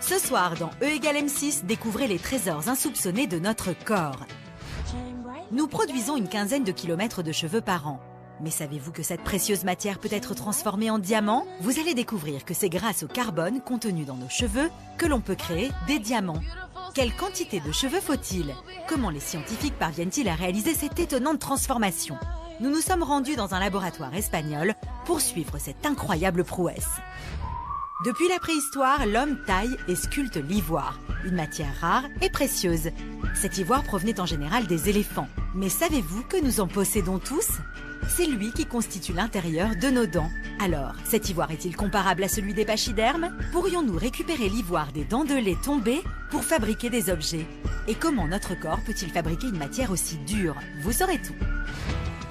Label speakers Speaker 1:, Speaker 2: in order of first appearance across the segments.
Speaker 1: Ce soir, dans E égale M6, découvrez les trésors insoupçonnés de notre corps. Nous produisons une quinzaine de kilomètres de cheveux par an. Mais savez-vous que cette précieuse matière peut être transformée en diamant? Vous allez découvrir que c'est grâce au carbone contenu dans nos cheveux que l'on peut créer des diamants. Quelle quantité de cheveux faut-il? Comment les scientifiques parviennent-ils à réaliser cette étonnante transformation? Nous nous sommes rendus dans un laboratoire espagnol pour suivre cette incroyable prouesse. Depuis la préhistoire, l'homme taille et sculpte l'ivoire, une matière rare et précieuse. Cet ivoire provenait en général des éléphants. Mais savez-vous que nous en possédons tous? C'est lui qui constitue l'intérieur de nos dents. Alors, cet ivoire est-il comparable à celui des pachydermes? Pourrions-nous récupérer l'ivoire des dents de lait tombées pour fabriquer des objets? Et comment notre corps peut-il fabriquer une matière aussi dure? Vous saurez tout.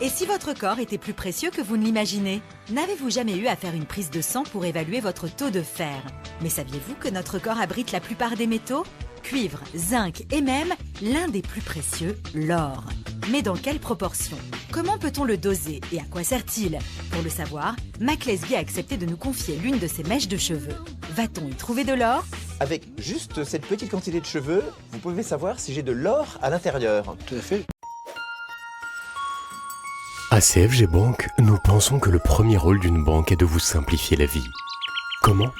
Speaker 1: Et si votre corps était plus précieux que vous ne l'imaginez? N'avez-vous jamais eu à faire une prise de sang pour évaluer votre taux de fer? Mais saviez-vous que notre corps abrite la plupart des métaux? Cuivre, zinc et même l'un des plus précieux, l'or. Mais dans quelle proportion? Comment peut-on le doser et à quoi sert-il? Pour le savoir, Mac Lesguy a accepté de nous confier l'une de ses mèches de cheveux. Va-t-on y trouver de l'or?
Speaker 2: Avec juste cette petite quantité de cheveux, vous pouvez savoir si j'ai de l'or à l'intérieur.
Speaker 3: Tout à fait.
Speaker 4: À CFG Bank, nous pensons que le premier rôle d'une banque est de vous simplifier la vie. Comment?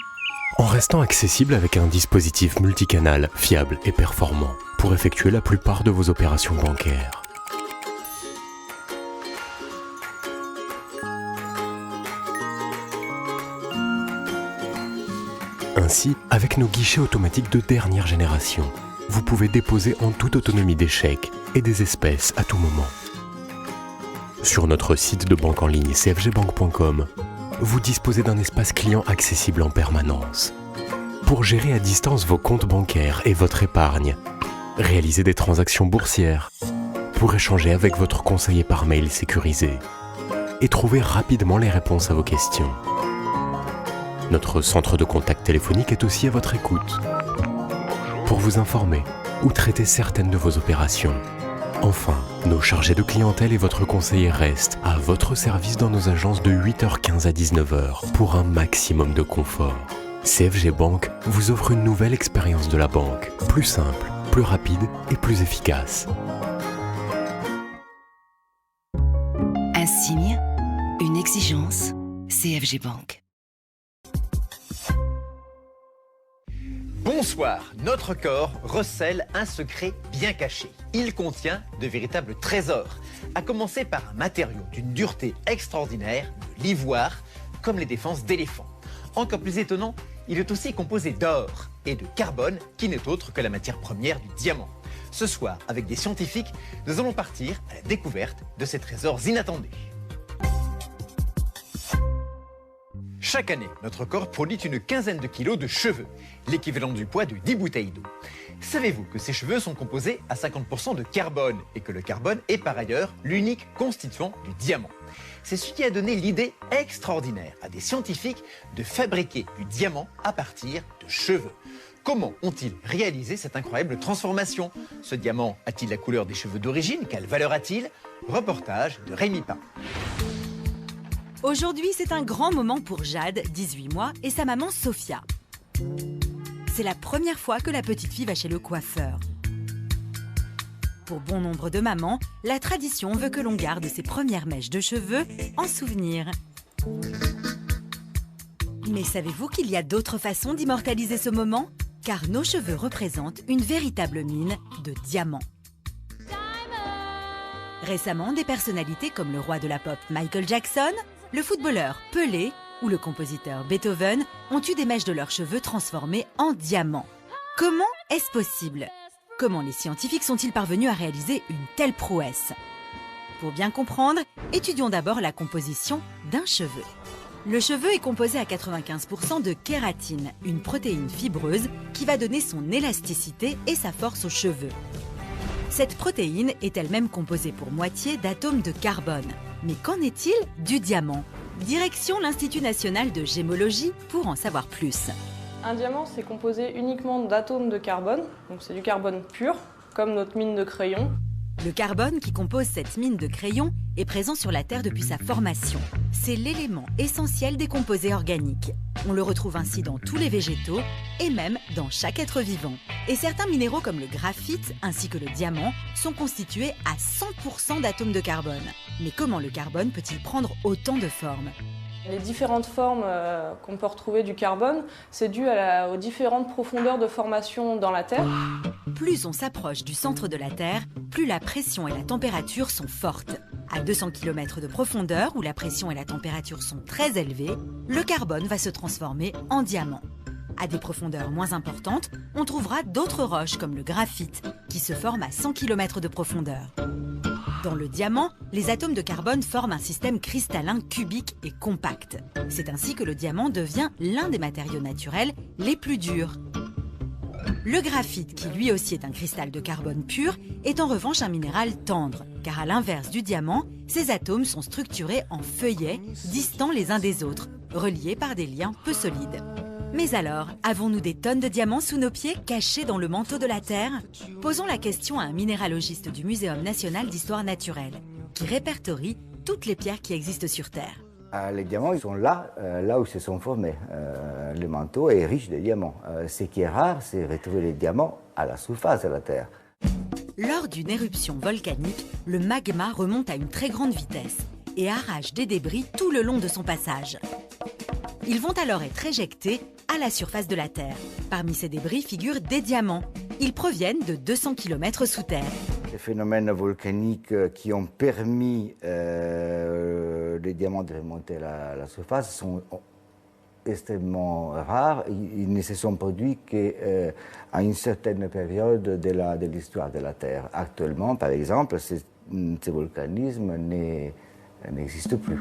Speaker 4: En restant accessible avec un dispositif multicanal, fiable et performant pour effectuer la plupart de vos opérations bancaires. Ainsi, avec nos guichets automatiques de dernière génération, vous pouvez déposer en toute autonomie des chèques et des espèces à tout moment. Sur notre site de banque en ligne cfgbank.com, vous disposez d'un espace client accessible en permanence. Pour gérer à distance vos comptes bancaires et votre épargne, réaliser des transactions boursières, pour échanger avec votre conseiller par mail sécurisé et trouver rapidement les réponses à vos questions. Notre centre de contact téléphonique est aussi à votre écoute pour vous informer ou traiter certaines de vos opérations. Enfin, nos chargés de clientèle et votre conseiller restent à votre service dans nos agences de 8h15 à 19h pour un maximum de confort. CFG Bank vous offre une nouvelle expérience de la banque, plus simple, plus rapide et plus efficace.
Speaker 5: Un signe, une exigence, CFG Bank.
Speaker 2: Bonsoir, notre corps recèle un secret bien caché. Il contient de véritables trésors, à commencer par un matériau d'une dureté extraordinaire, l'ivoire, comme les défenses d'éléphants. Encore plus étonnant, il est aussi composé d'or et de carbone, qui n'est autre que la matière première du diamant. Ce soir, avec des scientifiques, nous allons partir à la découverte de ces trésors inattendus. Chaque année, notre corps produit une quinzaine de kilos de cheveux, l'équivalent du poids de 10 bouteilles d'eau. Savez-vous que ces cheveux sont composés à 50% de carbone et que le carbone est par ailleurs l'unique constituant du diamant? C'est ce qui a donné l'idée extraordinaire à des scientifiques de fabriquer du diamant à partir de cheveux. Comment ont-ils réalisé cette incroyable transformation? Ce diamant a-t-il la couleur des cheveux d'origine? Quelle valeur a-t-il? Reportage de Rémi Pain.
Speaker 1: Aujourd'hui, c'est un grand moment pour Jade, 18 mois, et sa maman Sophia. C'est la première fois que la petite fille va chez le coiffeur. Pour bon nombre de mamans, la tradition veut que l'on garde ses premières mèches de cheveux en souvenir. Mais savez-vous qu'il y a d'autres façons d'immortaliser ce moment? Car nos cheveux représentent une véritable mine de diamants. Récemment, des personnalités comme le roi de la pop Michael Jackson, le footballeur Pelé ou le compositeur Beethoven ont eu des mèches de leurs cheveux transformées en diamants. Comment est-ce possible? Comment les scientifiques sont-ils parvenus à réaliser une telle prouesse? Pour bien comprendre, étudions d'abord la composition d'un cheveu. Le cheveu est composé à 95% de kératine, une protéine fibreuse qui va donner son élasticité et sa force aux cheveux. Cette protéine est elle-même composée pour moitié d'atomes de carbone. Mais qu'en est-il du diamant? Direction l'Institut national de gémologie pour en savoir plus.
Speaker 6: Un diamant, c'est composé uniquement d'atomes de carbone, donc c'est du carbone pur, comme notre mine de crayon.
Speaker 1: Le carbone qui compose cette mine de crayon est présent sur la Terre depuis sa formation. C'est l'élément essentiel des composés organiques. On le retrouve ainsi dans tous les végétaux et même dans chaque être vivant. Et certains minéraux comme le graphite ainsi que le diamant sont constitués à 100% d'atomes de carbone. Mais comment le carbone peut-il prendre autant de formes ?
Speaker 3: Les différentes formes qu'on peut retrouver du carbone, c'est dû aux différentes profondeurs de formation dans la Terre.
Speaker 1: Plus on s'approche du centre de la Terre, plus la pression et la température sont fortes. À 200 km de profondeur, où la pression et la température sont très élevées, le carbone va se transformer en diamant. À des profondeurs moins importantes, on trouvera d'autres roches comme le graphite, qui se forment à 100 km de profondeur. Dans le diamant, les atomes de carbone forment un système cristallin cubique et compact. C'est ainsi que le diamant devient l'un des matériaux naturels les plus durs. Le graphite, qui lui aussi est un cristal de carbone pur, est en revanche un minéral tendre, car à l'inverse du diamant, ces atomes sont structurés en feuillets, distants les uns des autres, reliés par des liens peu solides. Mais alors, avons-nous des tonnes de diamants sous nos pieds, cachés dans le manteau de la Terre ? Posons la question à un minéralogiste du Muséum national d'histoire naturelle, qui répertorie toutes les pierres qui existent sur Terre.
Speaker 6: Les diamants, ils sont là où ils se sont formés. Le manteau est riche de diamants. Ce qui est rare, c'est retrouver les diamants à la surface de la Terre.
Speaker 1: Lors d'une éruption volcanique, le magma remonte à une très grande vitesse et arrache des débris tout le long de son passage. Ils vont alors être éjectés à la surface de la Terre. Parmi ces débris figurent des diamants. Ils proviennent de 200 km sous terre.
Speaker 6: Les phénomènes volcaniques qui ont permis les diamants de remonter à la surface sont extrêmement rares. Ils ne se sont produits qu'à une certaine période de l'histoire de la Terre. Actuellement, par exemple, ce volcanisme n'existe plus.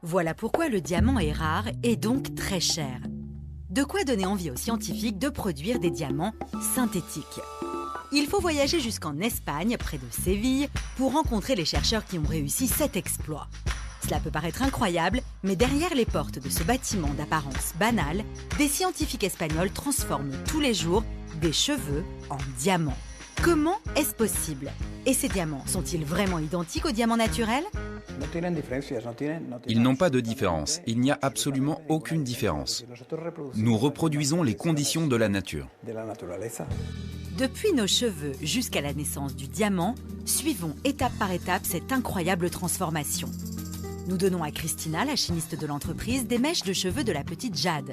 Speaker 1: Voilà pourquoi le diamant est rare et donc très cher. De quoi donner envie aux scientifiques de produire des diamants synthétiques. Il faut voyager jusqu'en Espagne, près de Séville, pour rencontrer les chercheurs qui ont réussi cet exploit. Cela peut paraître incroyable, mais derrière les portes de ce bâtiment d'apparence banale, des scientifiques espagnols transforment tous les jours des cheveux en diamants. Comment est-ce possible? Et ces diamants sont-ils vraiment identiques aux diamants naturels?
Speaker 7: Ils n'ont pas de différence. Il n'y a absolument aucune différence. Nous reproduisons les conditions de la nature.
Speaker 1: Depuis nos cheveux jusqu'à la naissance du diamant, suivons étape par étape cette incroyable transformation. Nous donnons à Christina, la chimiste de l'entreprise, des mèches de cheveux de la petite Jade.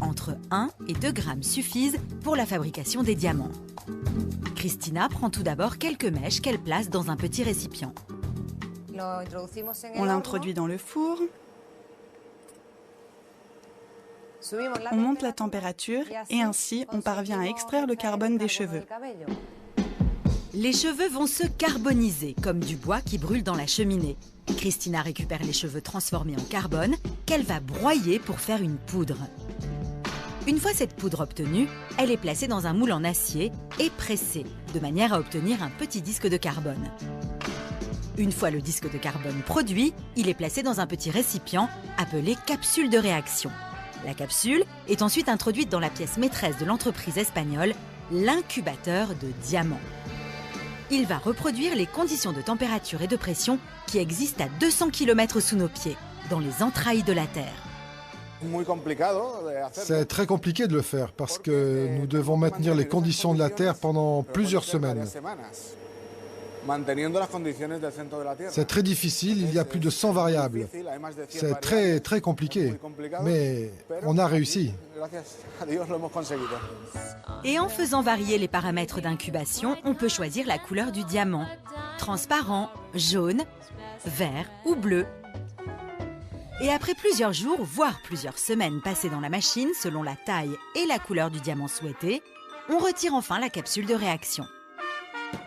Speaker 1: Entre 1 et 2 grammes suffisent pour la fabrication des diamants. Christina prend tout d'abord quelques mèches qu'elle place dans un petit récipient.
Speaker 8: On l'introduit dans le four. On monte la température et ainsi on parvient à extraire le carbone des cheveux.
Speaker 1: Les cheveux vont se carboniser comme du bois qui brûle dans la cheminée. Christina récupère les cheveux transformés en carbone qu'elle va broyer pour faire une poudre. Une fois cette poudre obtenue, elle est placée dans un moule en acier et pressée, de manière à obtenir un petit disque de carbone. Une fois le disque de carbone produit, il est placé dans un petit récipient appelé capsule de réaction. La capsule est ensuite introduite dans la pièce maîtresse de l'entreprise espagnole, l'incubateur de diamants. Il va reproduire les conditions de température et de pression qui existent à 200 km sous nos pieds, dans les entrailles de la Terre.
Speaker 9: C'est très compliqué de le faire parce que nous devons maintenir les conditions de la Terre pendant plusieurs semaines. C'est très difficile, il y a plus de 100 variables. C'est très, très compliqué, mais on a réussi.
Speaker 1: Et en faisant varier les paramètres d'incubation, on peut choisir la couleur du diamant. Transparent, jaune, vert ou bleu. Et après plusieurs jours, voire plusieurs semaines passées dans la machine, selon la taille et la couleur du diamant souhaité, on retire enfin la capsule de réaction.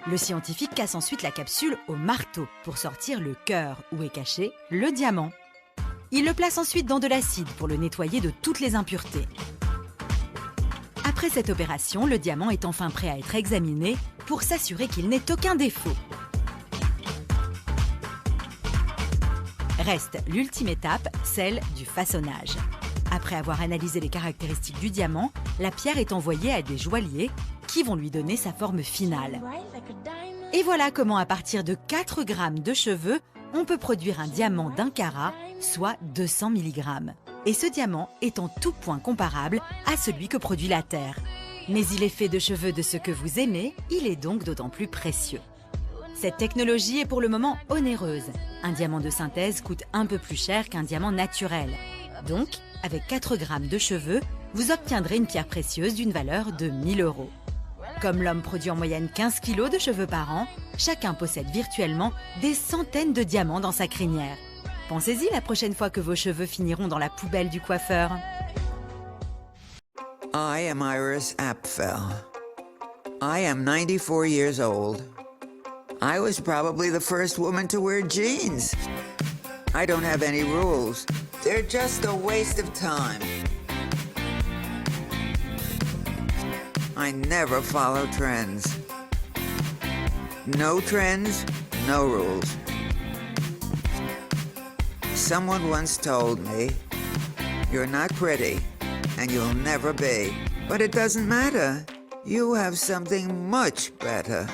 Speaker 1: Le scientifique casse ensuite la capsule au marteau pour sortir le cœur où est caché le diamant. Il le place ensuite dans de l'acide pour le nettoyer de toutes les impuretés. Après cette opération, le diamant est enfin prêt à être examiné pour s'assurer qu'il n'ait aucun défaut. Reste l'ultime étape, celle du façonnage. Après avoir analysé les caractéristiques du diamant, la pierre est envoyée à des joailliers qui vont lui donner sa forme finale. Et voilà comment à partir de 4 grammes de cheveux, on peut produire un diamant d'1 carat, soit 200 mg. Et ce diamant est en tout point comparable à celui que produit la Terre. Mais il est fait de cheveux de ce que vous aimez, il est donc d'autant plus précieux. Cette technologie est pour le moment onéreuse. Un diamant de synthèse coûte un peu plus cher qu'un diamant naturel. Donc, avec 4 grammes de cheveux, vous obtiendrez une pierre précieuse d'une valeur de 1 000 €. Comme l'homme produit en moyenne 15 kg de cheveux par an, chacun possède virtuellement des centaines de diamants dans sa crinière. Pensez-y la prochaine fois que vos cheveux finiront dans la poubelle du coiffeur.
Speaker 10: I am Iris Apfel. I am 94 years old. I was probably the first woman to wear jeans. I don't have any rules. They're just a waste of time. I never follow trends. No trends, no rules. Someone once told me, "You're not pretty, and you'll never be. But it doesn't matter. You have something much better.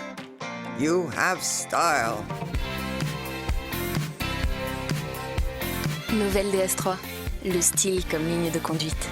Speaker 10: You have style."
Speaker 11: Nouvelle DS3, le style comme ligne de conduite.